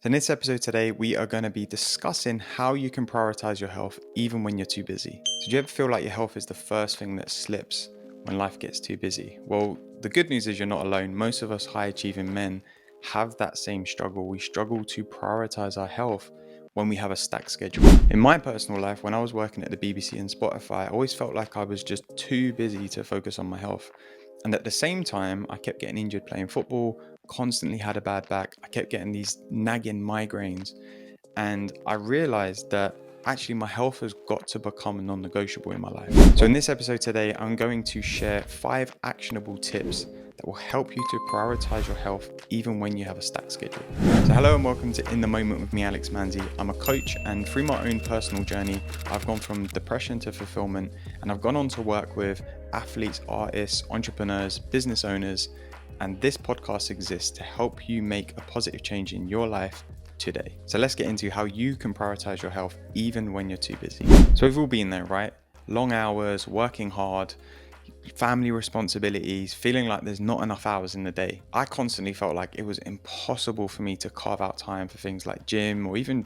So in this episode today, we are going to be discussing how you can prioritize your health even when you're too busy. So do you ever feel like your health is the first thing that slips when life gets too busy? Well, the good news is you're not alone. Most of us high achieving men have that same struggle. We struggle to prioritize our health when we have a stacked schedule. In my personal life, when I was working at the BBC and Spotify, I always felt like I was just too busy to focus on my health. And at the same time, I kept getting injured playing football, constantly had a bad back. I kept getting these nagging migraines. And I realized that actually my health has got to become non-negotiable in my life. So in this episode today, I'm going to share 5 actionable tips that will help you to prioritize your health even when you have a stacked schedule. So hello and welcome to In the Moment with me, Alex Manzi. I'm a coach, and through my own personal journey, I've gone from depression to fulfillment, and I've gone on to work with athletes, artists, entrepreneurs, business owners, and this podcast exists to help you make a positive change in your life today. So let's get into how you can prioritize your health even when you're too busy. So we've all been there, right? Long hours, working hard, family responsibilities, feeling like there's not enough hours in the day. I constantly felt like it was impossible for me to carve out time for things like gym or even,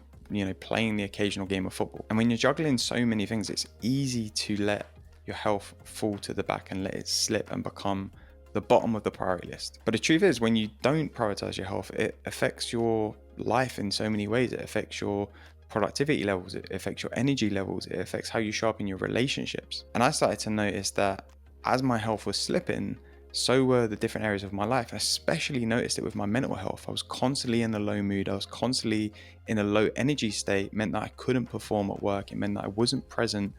playing the occasional game of football. And when you're juggling so many things, it's easy to let your health fall to the back and let it slip and become the bottom of the priority list. But the truth is, when you don't prioritize your health, it affects your life in so many ways. It affects your productivity levels, it affects your energy levels, it affects how you show up in your relationships. And I started to notice that as my health was slipping, so were the different areas of my life. I especially noticed it with my mental health. I was constantly in a low mood. I was constantly in a low energy state. It meant that I couldn't perform at work. It meant that I wasn't present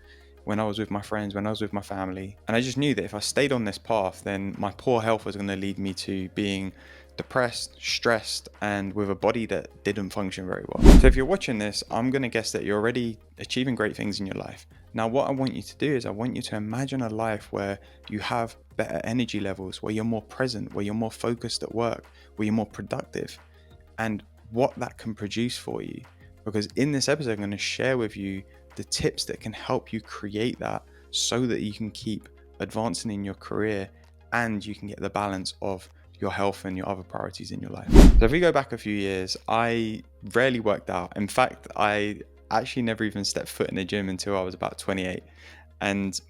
when I was with my friends, when I was with my family. And I just knew that if I stayed on this path, then my poor health was going to lead me to being depressed, stressed, and with a body that didn't function very well. So if you're watching this, I'm going to guess that you're already achieving great things in your life. Now, what I want you to do is I want you to imagine a life where you have better energy levels, where you're more present, where you're more focused at work, where you're more productive, and what that can produce for you. Because in this episode, I'm going to share with you the tips that can help you create that so that you can keep advancing in your career and you can get the balance of your health and your other priorities in your life. So if we go back a few years, I rarely worked out. In fact, I actually never even stepped foot in the gym until I was about 28. And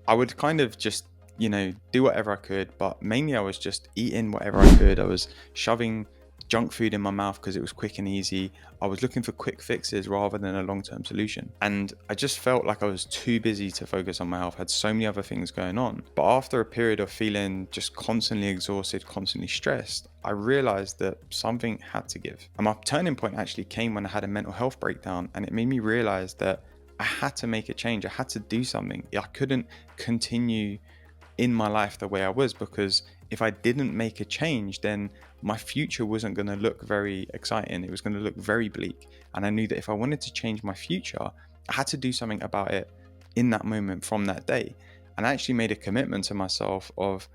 I would kind of just, do whatever I could, but mainly I was just eating whatever I could. I was shoving junk food in my mouth because it was quick and easy. I was looking for quick fixes rather than a long-term solution. And I just felt like I was too busy to focus on my health. I had so many other things going on. But after a period of feeling just constantly exhausted, constantly stressed, I realized that something had to give. And my turning point actually came when I had a mental health breakdown, and it made me realize that I had to make a change. I had to do something. I couldn't continue in my life the way I was, because if I didn't make a change, then my future wasn't going to look very exciting. It was going to look very bleak. And I knew that if I wanted to change my future, I had to do something about it in that moment from that day. And I actually made a commitment to myself of,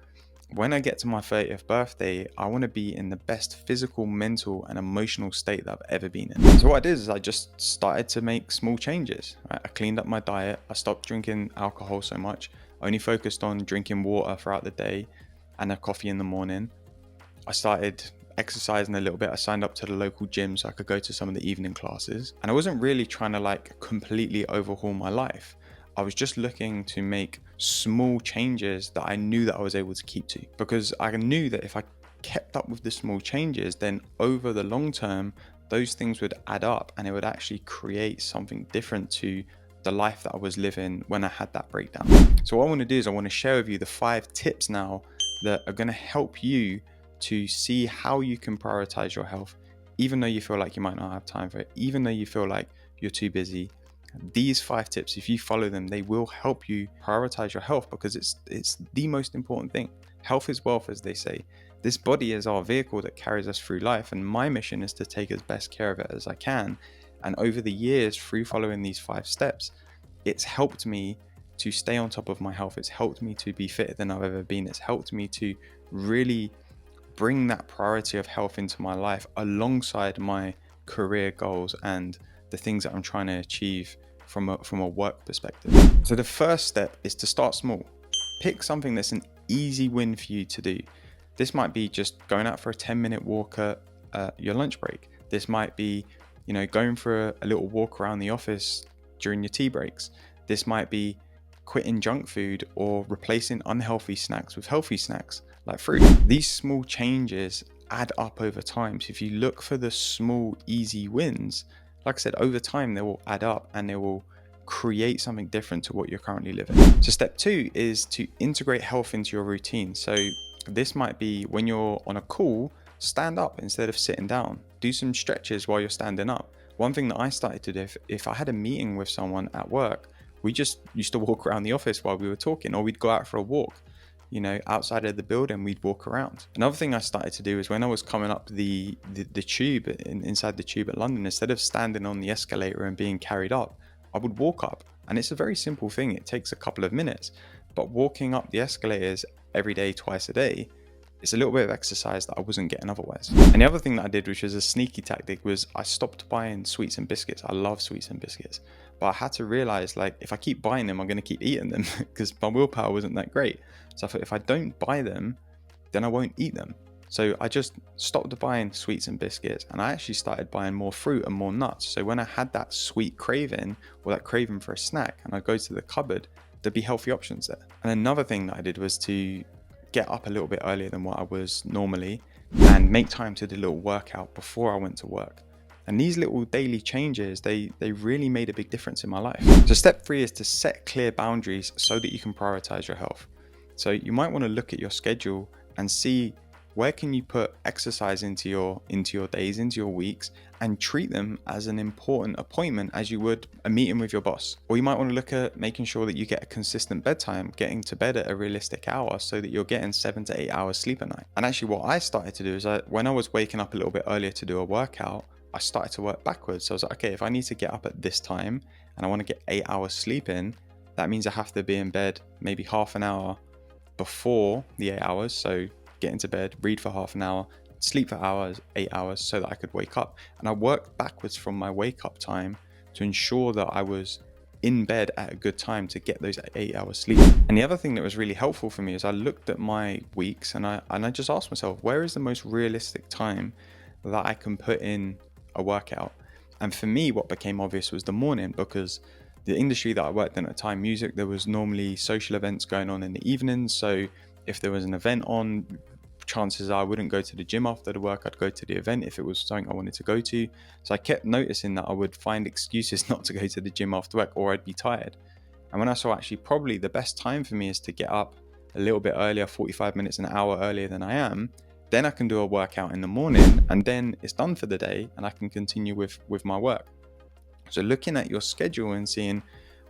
when I get to my 30th birthday, I want to be in the best physical, mental, and emotional state that I've ever been in. So what I did is I just started to make small changes. Right? I cleaned up my diet. I stopped drinking alcohol so much. I only focused on drinking water throughout the day and a coffee in the morning. I started exercising a little bit. I signed up to the local gym so I could go to some of the evening classes. And I wasn't really trying to completely overhaul my life. I was just looking to make small changes that I knew that I was able to keep to, because I knew that if I kept up with the small changes, then over the long term, those things would add up and it would actually create something different to the life that I was living when I had that breakdown. So what I want to do is I want to share with you the 5 tips now that are going to help you to see how you can prioritize your health, even though you feel like you might not have time for it, even though you feel like you're too busy. These 5 tips, if you follow them, they will help you prioritize your health, because it's the most important thing. Health is wealth, as they say. This body is our vehicle that carries us through life, and my mission is to take as best care of it as I can. And over the years, through following these 5 steps, it's helped me to stay on top of my health. It's helped me to be fitter than I've ever been. It's helped me to really bring that priority of health into my life alongside my career goals and the things that I'm trying to achieve from a work perspective. So the first step is to start small. Pick something that's an easy win for you to do. This might be just going out for a 10-minute walk at your lunch break. This might be, going for a little walk around the office during your tea breaks. This might be quitting junk food or replacing unhealthy snacks with healthy snacks like fruit. These small changes add up over time. So if you look for the small, easy wins, like I said, over time, they will add up and they will create something different to what you're currently living. So step 2 is to integrate health into your routine. So this might be when you're on a call, stand up instead of sitting down. Do some stretches while you're standing up. One thing that I started to do, if I had a meeting with someone at work, we just used to walk around the office while we were talking, or we'd go out for a walk. Outside of the building, we'd walk around. Another thing I started to do is when I was coming up the tube inside the tube at London, instead of standing on the escalator and being carried up, I would walk up. And it's a very simple thing. It takes a couple of minutes, but walking up the escalators every day, twice a day, it's a little bit of exercise that I wasn't getting otherwise. And the other thing that I did, which was a sneaky tactic, was I stopped buying sweets and biscuits. I love sweets and biscuits, but I had to realize, like, if I keep buying them, I'm going to keep eating them because my willpower wasn't that great. So I thought, if I don't buy them, then I won't eat them. So I just stopped buying sweets and biscuits, and I actually started buying more fruit and more nuts. So when I had that sweet craving or that craving for a snack, and I'd go to the cupboard, there'd be healthy options there. And another thing that I did was to get up a little bit earlier than what I was normally and make time to do a little workout before I went to work. And these little daily changes, they really made a big difference in my life. So step 3 is to set clear boundaries so that you can prioritize your health. So you might want to look at your schedule and see where can you put exercise into your days, into your weeks, and treat them as an important appointment as you would a meeting with your boss. Or you might want to look at making sure that you get a consistent bedtime, getting to bed at a realistic hour so that you're getting 7 to 8 hours sleep a night. And actually what I started to do is when I was waking up a little bit earlier to do a workout, I started to work backwards. So I was like, okay, if I need to get up at this time and I want to get 8 hours sleep in, that means I have to be in bed maybe half an hour before the 8 hours. So get into bed, read for half an hour, sleep for 8 hours so that I could wake up. And I worked backwards from my wake up time to ensure that I was in bed at a good time to get those 8 hours sleep. And the other thing that was really helpful for me is I looked at my weeks and I just asked myself, where is the most realistic time that I can put in a workout? And for me, what became obvious was the morning, because the industry that I worked in at the time, music, there was normally social events going on in the evenings. So if there was an event on, chances are I wouldn't go to the gym after the work, I'd go to the event if it was something I wanted to go to. So I kept noticing that I would find excuses not to go to the gym after work, or I'd be tired. And when I saw actually probably the best time for me is to get up a little bit earlier, 45 minutes, an hour earlier than I am, then I can do a workout in the morning and then it's done for the day and I can continue with my work. So looking at your schedule and seeing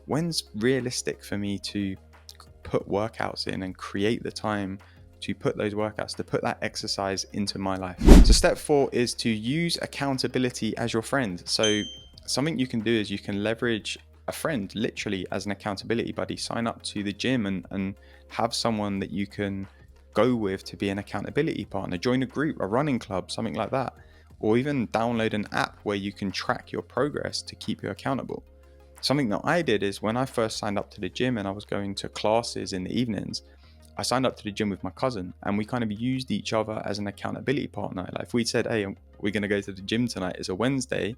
when's realistic for me to put workouts in and create the time to put those workouts, to put that exercise into my life. So step 4 is to use accountability as your friend. So something you can do is you can leverage a friend literally as an accountability buddy. Sign up to the gym and have someone that you can go with to be an accountability partner. Join a group, a running club, something like that. Or even download an app where you can track your progress to keep you accountable. Something that I did is when I first signed up to the gym and I was going to classes in the evenings, I signed up to the gym with my cousin and we kind of used each other as an accountability partner. Like if we said, hey, we're going to go to the gym tonight, it's a Wednesday,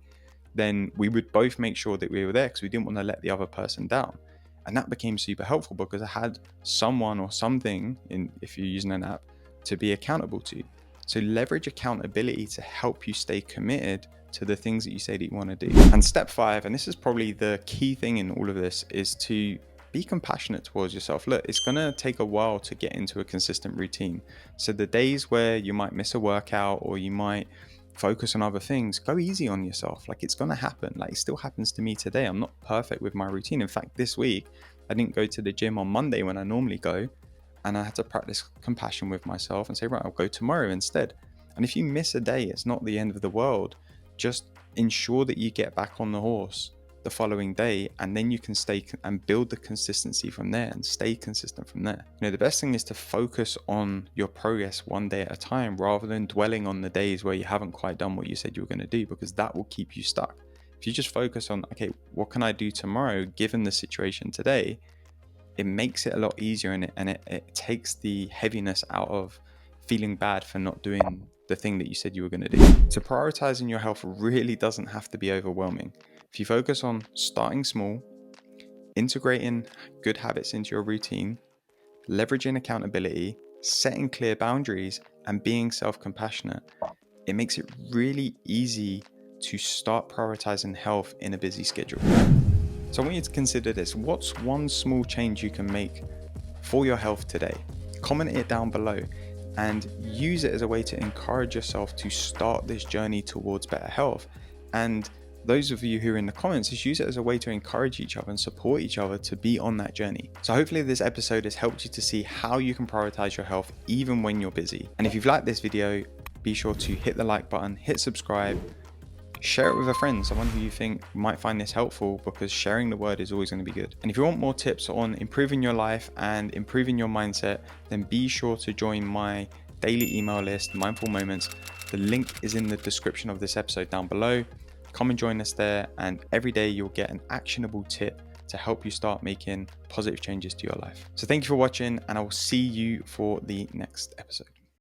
then we would both make sure that we were there because we didn't want to let the other person down. And that became super helpful because I had someone or something, if you're using an app, to be accountable to. So leverage accountability to help you stay committed to the things that you say that you want to do. And step 5, and this is probably the key thing in all of this, is to be compassionate towards yourself. Look, it's going to take a while to get into a consistent routine. So the days where you might miss a workout or you might focus on other things, go easy on yourself. Like it's going to happen. Like it still happens to me today. I'm not perfect with my routine. In fact, this week, I didn't go to the gym on Monday when I normally go. And I had to practice compassion with myself and say, right, I'll go tomorrow instead. And if you miss a day, it's not the end of the world. Just ensure that you get back on the horse the following day, and then you can stay and build the consistency from there and stay consistent from there. The best thing is to focus on your progress one day at a time rather than dwelling on the days where you haven't quite done what you said you were going to do, because that will keep you stuck. If you just focus on, okay, what can I do tomorrow given the situation today, it makes it a lot easier and it takes the heaviness out of feeling bad for not doing the thing that you said you were going to do. So prioritizing your health really doesn't have to be overwhelming. If you focus on starting small, integrating good habits into your routine, leveraging accountability, setting clear boundaries, and being self-compassionate, it makes it really easy to start prioritizing health in a busy schedule. So I want you to consider this. What's one small change you can make for your health today? Comment it down below and use it as a way to encourage yourself to start this journey towards better health. And those of you who are in the comments, just use it as a way to encourage each other and support each other to be on that journey. So hopefully this episode has helped you to see how you can prioritize your health even when you're busy. And if you've liked this video, be sure to hit the like button, hit subscribe, share it with a friend, someone who you think might find this helpful, because sharing the word is always going to be good. And if you want more tips on improving your life and improving your mindset, then be sure to join my daily email list, Mindful Moments. The link is in the description of this episode down below. Come and join us there, and every day you'll get an actionable tip to help you start making positive changes to your life. So thank you for watching, and I will see you for the next episode.